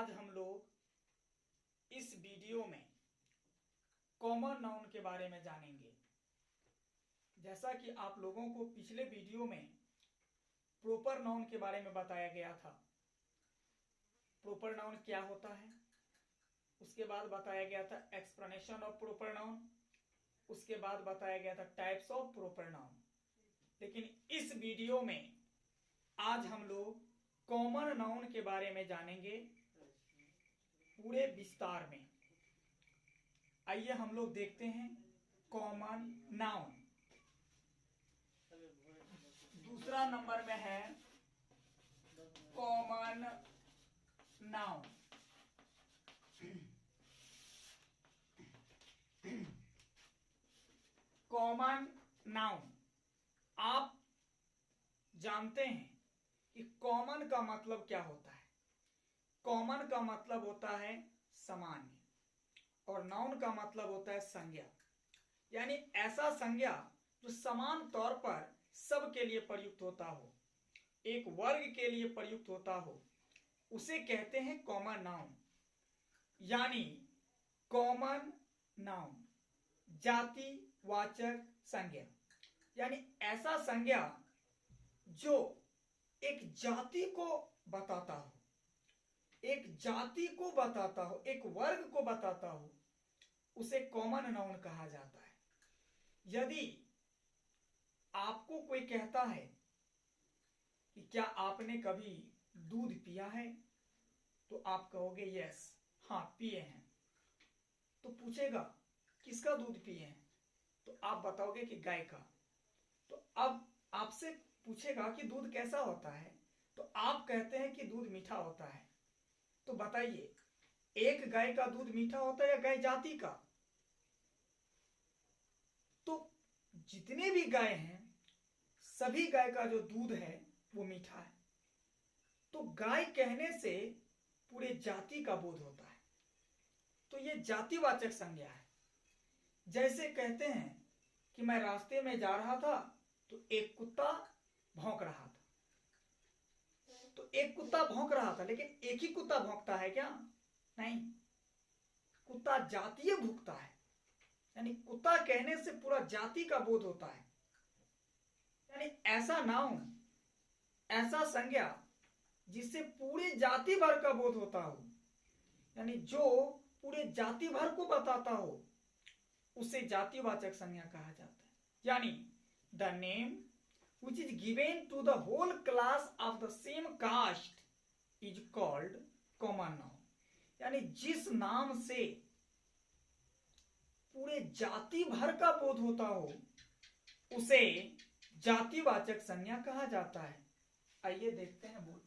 आज हम लोग इस वीडियो में कॉमन नाउन के बारे में जानेंगे। जैसा कि आप लोगों को पिछले वीडियो में प्रॉपर नाउन के बारे में बताया गया था, प्रॉपर नाउन क्या होता है, उसके बाद बताया गया था एक्सप्लेनेशन ऑफ प्रॉपर नाउन, उसके बाद बताया गया था टाइप्स ऑफ प्रॉपर नाउन। लेकिन इस वीडियो में आज हम लोग कॉमन नाउन के बारे में जानेंगे पूरे विस्तार में। आइए हम लोग देखते हैं कॉमन नाउन। दूसरा नंबर में है कॉमन नाउन। कॉमन नाउन आप जानते हैं कि कॉमन का मतलब क्या होता है। कॉमन का मतलब होता है सामान्य और नाउन का मतलब होता है संज्ञा, यानी ऐसा संज्ञा जो समान तौर पर सबके लिए प्रयुक्त होता हो, एक वर्ग के लिए प्रयुक्त होता हो, उसे कहते हैं कॉमन नाउन। यानी कॉमन नाउन जातिवाचक संज्ञा, यानी ऐसा संज्ञा जो एक जाति को बताता हो, एक जाति को बताता हो, एक वर्ग को बताता हो, उसे कॉमन नाउन कहा जाता है। यदि आपको कोई कहता है कि क्या आपने कभी दूध पिया है, तो आप कहोगे यस, हाँ पिए हैं। तो पूछेगा किसका दूध पिए हैं, तो आप बताओगे कि गाय का। तो अब आपसे पूछेगा कि दूध कैसा होता है, तो आप कहते हैं कि दूध मीठा होता है। तो बताइए, एक गाय का दूध मीठा होता है या गाय जाति का? तो जितने भी गाय हैं, सभी गाय का जो दूध है वो मीठा है। तो गाय कहने से पूरे जाति का बोध होता है, तो ये जातिवाचक संज्ञा है। जैसे कहते हैं कि मैं रास्ते में जा रहा था तो एक कुत्ता भौंक रहा था। तो एक कुत्ता भौंक रहा था, लेकिन एक ही कुत्ता भौंकता है क्या? नहीं, कुत्ता जातीय भूखता है, यानी कुत्ता कहने से पूरा जाति का बोध होता है। यानी ऐसा नाउन, ऐसा संज्ञा जिससे पूरे जाति भर का बोध होता हो, यानी जो पूरे जाति भर को बताता हो, उसे जातिवाचक संज्ञा कहा जाता है। यानी the name which is given to the whole class of the same caste is called common noun। यानी जिस नाम से पूरे जाति भर का बोध होता हो, उसे जातिवाचक संज्ञा कहा जाता है। आइए देखते हैं बोल।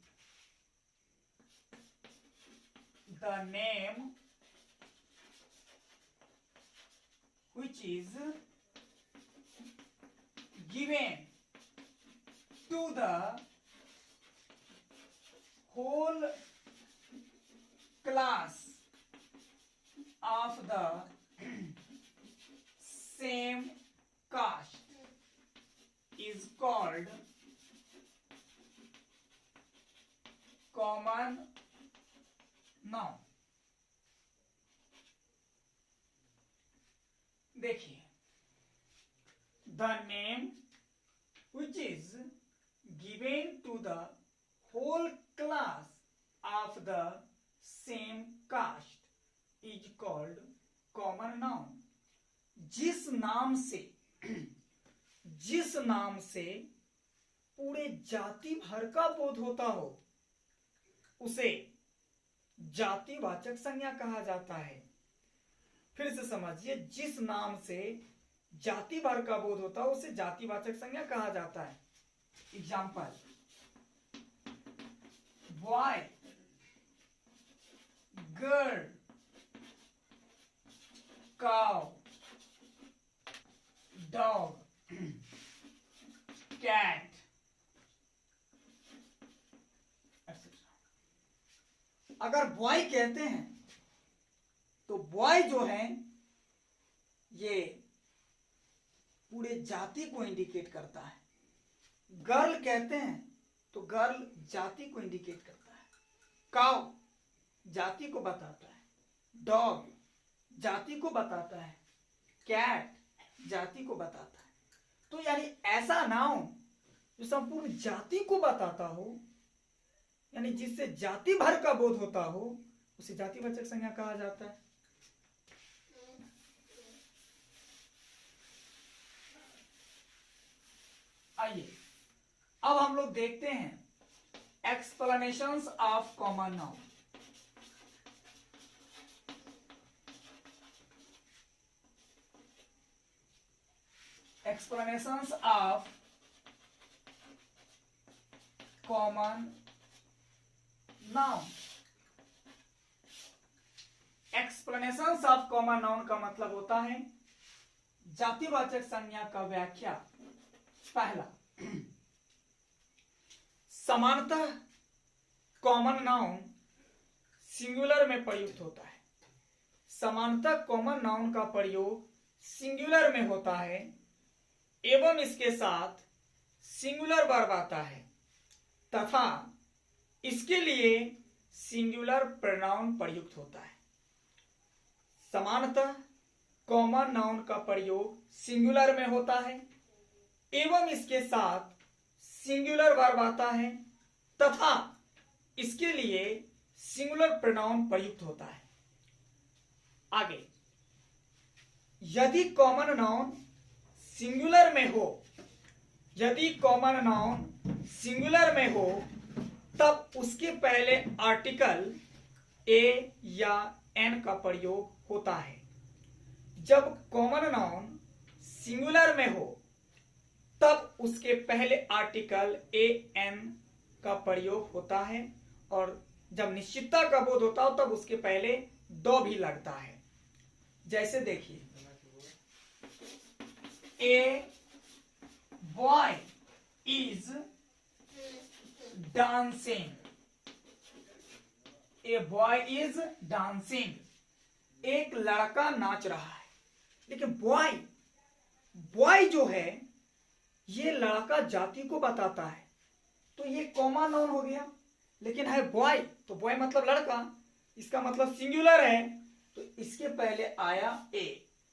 The name which is given to the whole class of the same caste is called common noun। देखिए, the name which is given to the whole class of the same caste is called common noun। जिस नाम से पूरे जाति भर का बोध होता हो, उसे जातिवाचक संज्ञा कहा जाता है। फिर से समझिए, जिस नाम से जाति भर का बोध होता हो, उसे जातिवाचक संज्ञा कहा जाता है। Example, boy, girl, cow, dog, cat, etcetera. अगर बॉय कहते हैं तो बॉय जो है ये पूरे जाति को इंडिकेट करता है। गर्ल कहते हैं तो गर्ल जाति को इंडिकेट करता है। काउ जाति को बताता है, डॉग जाति को बताता है, कैट जाति को बताता है। तो यानी ऐसा नाउन जो संपूर्ण जाति को बताता हो, यानी जिससे जाति भर का बोध होता हो, उसे जातिवाचक संज्ञा कहा जाता है। आइए अब हम लोग देखते हैं explanations of common noun. Explanations of common noun. Explanations of common noun का मतलब होता है जातिवाचक संज्ञा का व्याख्या। पहला, समानतः कॉमन नाउन सिंगुलर में प्रयुक्त होता है। समानतः कॉमन नाउन का प्रयोग सिंगुलर में होता है एवं इसके साथ सिंगुलर वर्ब आता है तथा इसके लिए सिंगुलर प्रोनाउन प्रयुक्त होता है। समानतः कॉमन नाउन का प्रयोग सिंगुलर में होता है एवं इसके साथ सिंगुलर वर्ब आता है तथा इसके लिए सिंगुलर प्रोनाउन प्रयुक्त होता है। आगे, यदि कॉमन नाउन सिंगुलर में हो, यदि कॉमन नाउन सिंगुलर में हो तब उसके पहले आर्टिकल ए या एन का प्रयोग होता है। जब कॉमन नाउन सिंगुलर में हो तब उसके पहले आर्टिकल ए एन का प्रयोग होता है और जब निश्चितता का बोध होता हो तब उसके पहले दो भी लगता है। जैसे देखिए, a boy is dancing, a boy is dancing, एक लड़का नाच रहा है। लेकिन बॉय, बॉय जो है ये लड़का जाति को बताता है तो ये कॉमन नाउन हो गया, लेकिन है बॉय तो बॉय मतलब लड़का, इसका मतलब सिंगुलर है तो इसके पहले आया ए।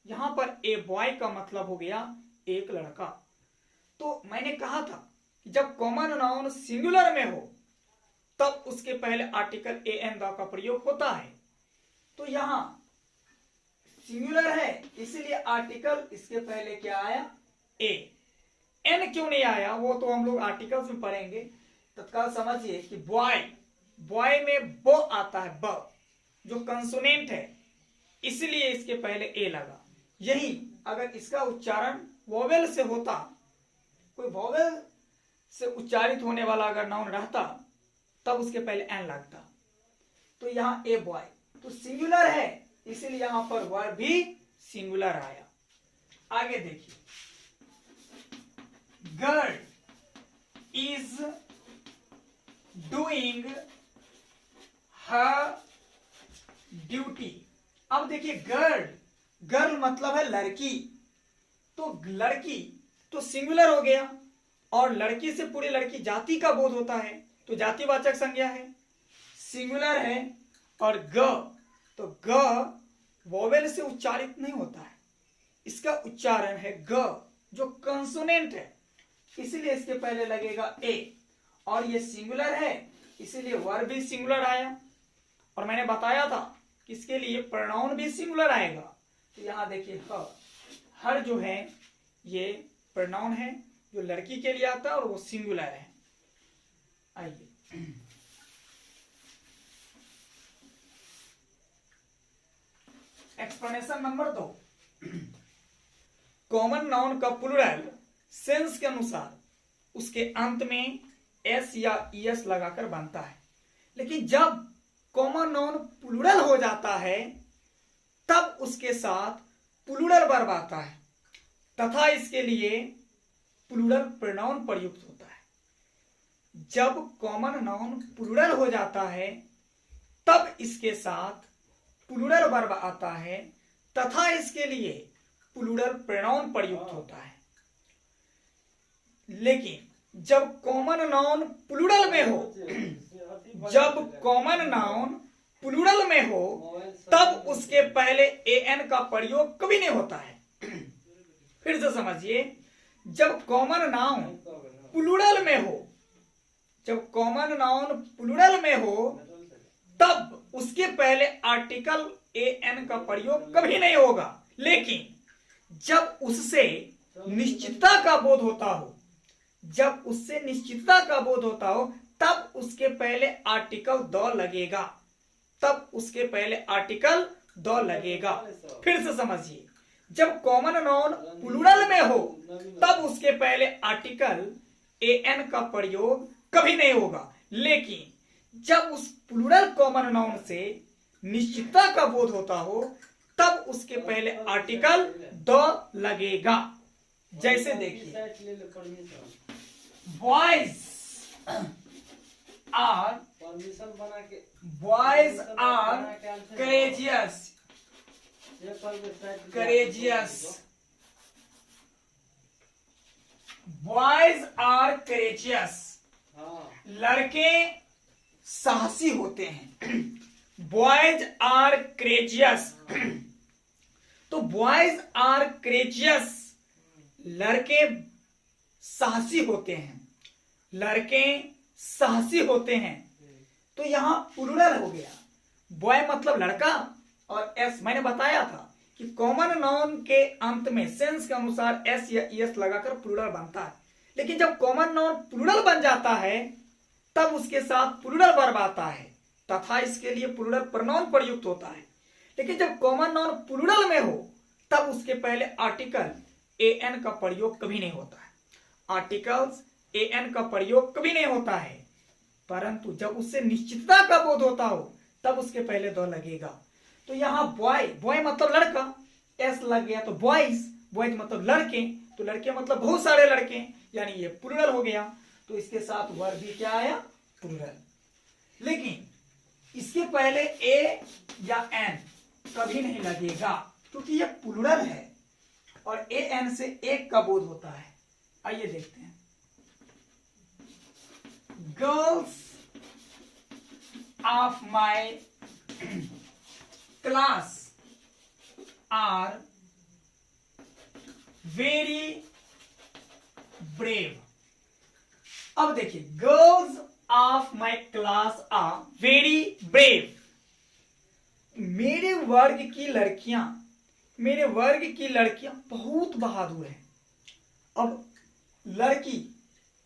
यहां पर ए बॉय का मतलब हो गया एक लड़का। तो मैंने कहा था कि जब कॉमन नाउन सिंगुलर में हो तब उसके पहले आर्टिकल ए एन द का प्रयोग होता है। तो यहां सिंगुलर है इसलिए आर्टिकल इसके पहले क्या आया, ए। एन क्यों नहीं आया वो तो हम लोग आर्टिकल्स में पढ़ेंगे। तत्काल समझिए कि बॉय, बॉय में ब आता है, ब जो कंसोनेंट है, इसलिए इसके पहले ए लगा। यही अगर इसका उच्चारण वोवेल से होता, कोई वोवेल से उच्चारित होने वाला अगर नाउन रहता तब उसके पहले एन लगता। तो यहां ए बॉय तो सिंगुलर है इसलिए यहां पर वर्ब भी सिंगुलर आया। आगे देखिए, girl is doing her duty. अब देखिए गर्ल, गर्ल मतलब है लड़की, तो लड़की तो सिंगुलर हो गया और लड़की से पूरी लड़की जाति का बोध होता है तो जातिवाचक संज्ञा है, सिंगुलर है। और ग तो ग वोवेल से उच्चारित नहीं होता है, इसका उच्चारण है ग जो कंसोनेंट है, इसीलिए इसके पहले लगेगा ए और ये सिंगुलर है इसीलिए वर्ब भी सिंगुलर आया। और मैंने बताया था कि इसके लिए प्रोनाउन भी सिंगुलर आएगा। तो यहां देखिए हर जो है ये प्रोनाउन है जो लड़की के लिए आता है और वो सिंगुलर है। आइए एक्सप्लेनेशन नंबर 2, कॉमन नाउन का प्लूरल सेंस के अनुसार उसके अंत में एस या ईएस लगाकर बनता है। लेकिन जब कॉमन नाउन प्लूरल हो जाता है तब उसके साथ प्लूरल वर्ब आता है तथा इसके लिए प्लूरल प्रोनाउन प्रयुक्त होता है। जब कॉमन नाउन प्लूरल हो जाता है तब इसके साथ प्लूरल वर्ब आता है तथा इसके लिए प्लूरल प्रोनाउन प्रयुक्त होता है। लेकिन जब कॉमन नाउन प्लूरल में हो, जब कॉमन नाउन प्लूरल में हो तब उसके पहले एन का प्रयोग कभी नहीं होता है। फिर से समझिए, जब कॉमन नाउन प्लूरल में हो, जब कॉमन नाउन प्लूरल में हो तब उसके पहले आर्टिकल एन का प्रयोग कभी नहीं होगा। लेकिन जब उससे निश्चितता का बोध होता हो, जब उससे निश्चितता का बोध होता हो तब उसके पहले आर्टिकल द लगेगा, तब उसके पहले आर्टिकल द लगेगा। फिर से समझिए, जब कॉमन नाउन प्लूरल में हो तब उसके पहले आर्टिकल एन का प्रयोग कभी नहीं होगा। लेकिन जब उस प्लूरल कॉमन नाउन से निश्चितता का बोध होता हो तब उसके पहले आर्टिकल द लगेगा। जैसे देखिए, boys are courageous, boys are courageous, लड़के साहसी होते हैं। बॉयज आर करेजियस, तो बॉयज आर करेजियस, लड़के साहसी होते हैं, लड़के साहसी होते हैं। तो यहां प्लूरल हो गया, बॉय मतलब लड़का और एस, मैंने बताया था कि कॉमन नाउन के अंत में सेंस के अनुसार एस या ईएस लगाकर प्लूरल बनता है। लेकिन जब कॉमन नाउन प्लूरल बन जाता है तब उसके साथ प्लूरल वर्ब आता है तथा इसके लिए प्लूरल प्रोनाउन प्रयुक्त होता है। लेकिन जब कॉमन नाउन प्लूरल में हो तब उसके पहले आर्टिकल एन का प्रयोग कभी नहीं होता है, आर्टिकल्स एन का प्रयोग कभी नहीं होता है। परंतु जब उससे निश्चितता का बोध होता हो तब उसके पहले द लगेगा। तो यहाँ बॉय, बॉय मतलब लड़का, एस लग गया तो बॉयज, बॉयज मतलब लड़के, तो लड़के मतलब बहुत सारे लड़के, यानी ये प्लूरल हो गया। तो इसके साथ वर्ब भी क्या आया, प्लूरल। लेकिन इसके पहले ए या एन कभी नहीं लगेगा क्योंकि ये प्लूरल है और ए एन से एक का बोध होता है। आइए देखते हैं, girls of my class are very brave. अब देखिए, girls of my class are very brave, मेरे वर्ग की लड़कियां, मेरे वर्ग की लड़कियां बहुत बहादुर हैं। अब लड़की,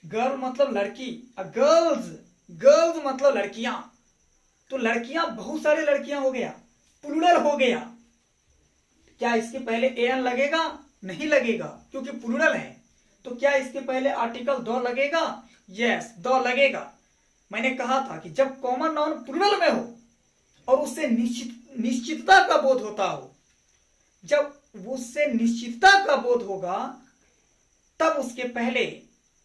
गर्ल मतलब लड़की, गर्ल्स, गर्ल्स मतलब लड़कियां, तो लड़कियां बहुत सारे लड़कियां हो गया, प्लूरल हो गया। क्या इसके पहले एन लगेगा? नहीं लगेगा क्योंकि प्लूरल है। तो क्या इसके पहले आर्टिकल द लगेगा? यस, द लगेगा। मैंने कहा था कि जब कॉमन नाउन प्लूरल में हो और उससे निश्चितता का बोध होता हो, जब उससे निश्चितता का बोध होगा तब उसके पहले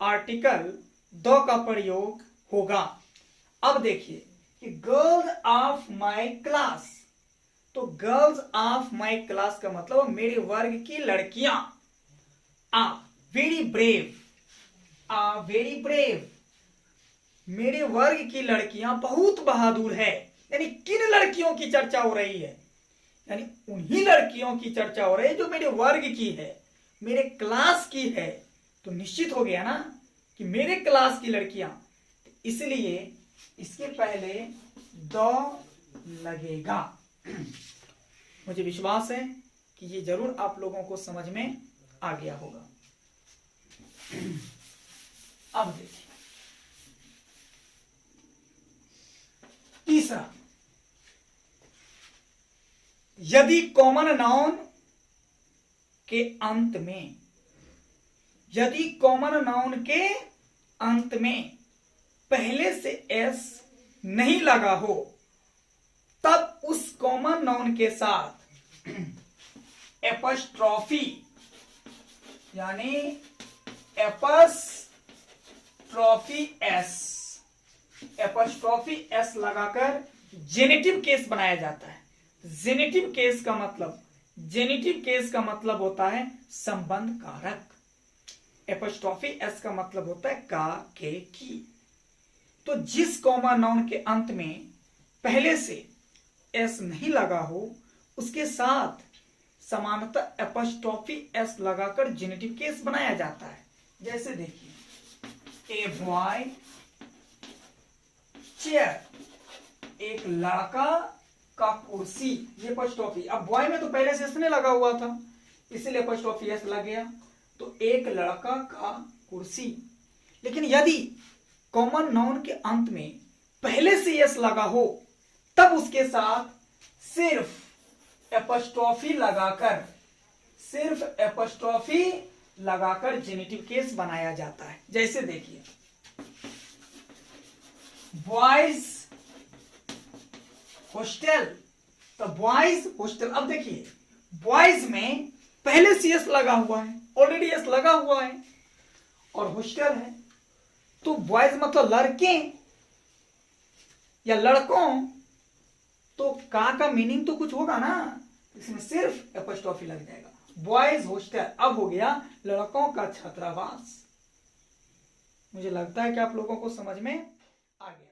आर्टिकल द का प्रयोग होगा। अब देखिए कि गर्ल्स ऑफ माई क्लास, तो गर्ल्स ऑफ माई क्लास का मतलब मेरे वर्ग की लड़कियां। आ वेरी ब्रेव, आ वेरी ब्रेव, मेरे वर्ग की लड़कियां बहुत बहादुर है। यानी किन लड़कियों की चर्चा हो रही है? यानी उन्हीं लड़कियों की चर्चा हो रही है जो मेरे वर्ग की है, मेरे क्लास की है। तो निश्चित हो गया ना कि मेरे क्लास की लड़कियां, इसलिए इसके पहले द लगेगा। मुझे विश्वास है कि ये जरूर आप लोगों को समझ में आ गया होगा। अब देखिए तीसरा, यदि कॉमन नाउन के अंत में, यदि कॉमन नाउन के अंत में पहले से एस नहीं लगा हो तब उस कॉमन नाउन के साथ एपस्ट्रॉफी, यानी एपस्ट्रॉफी एस, एपस्ट्रॉफी एस लगाकर जेनेटिव केस बनाया जाता है। जेनेटिव केस का मतलब, जेनेटिव केस का मतलब होता है संबंध कारक। एपस्ट्रॉफी एस का मतलब होता है का, के, की। तो जिस कॉमन नाउन के अंत में पहले से एस नहीं लगा हो उसके साथ समानतः एपॉस्ट्रोफी एस लगाकर जेनेटिव केस बनाया जाता है। जैसे देखिए, ए बॉय चेयर, एक लड़का का कुर्सी, ये एपॉस्ट्रोफी। अब बॉय में तो पहले से इसने लगा हुआ था इसीलिए एपॉस्ट्रोफी एस लग गया, तो एक लड़का का कुर्सी। लेकिन यदि कॉमन नाउन के अंत में पहले से एस लगा हो तब उसके साथ सिर्फ एपॉस्ट्रोफी लगाकर जेनेटिव केस बनाया जाता है। जैसे देखिए, बॉयज हॉस्टल, तो बॉयज हॉस्टल। अब देखिए, बॉयज में पहले से एस लगा हुआ है, ऑलरेडी एस लगा हुआ है, और हॉस्टल है, तो बॉयज मतलब लड़के या लड़कों, तो का मीनिंग तो कुछ होगा ना, इसमें सिर्फ एपॉस्ट्रोफी लग जाएगा। बॉयज हॉस्टल अब हो गया लड़कों का छात्रावास। मुझे लगता है कि आप लोगों को समझ में आ गया।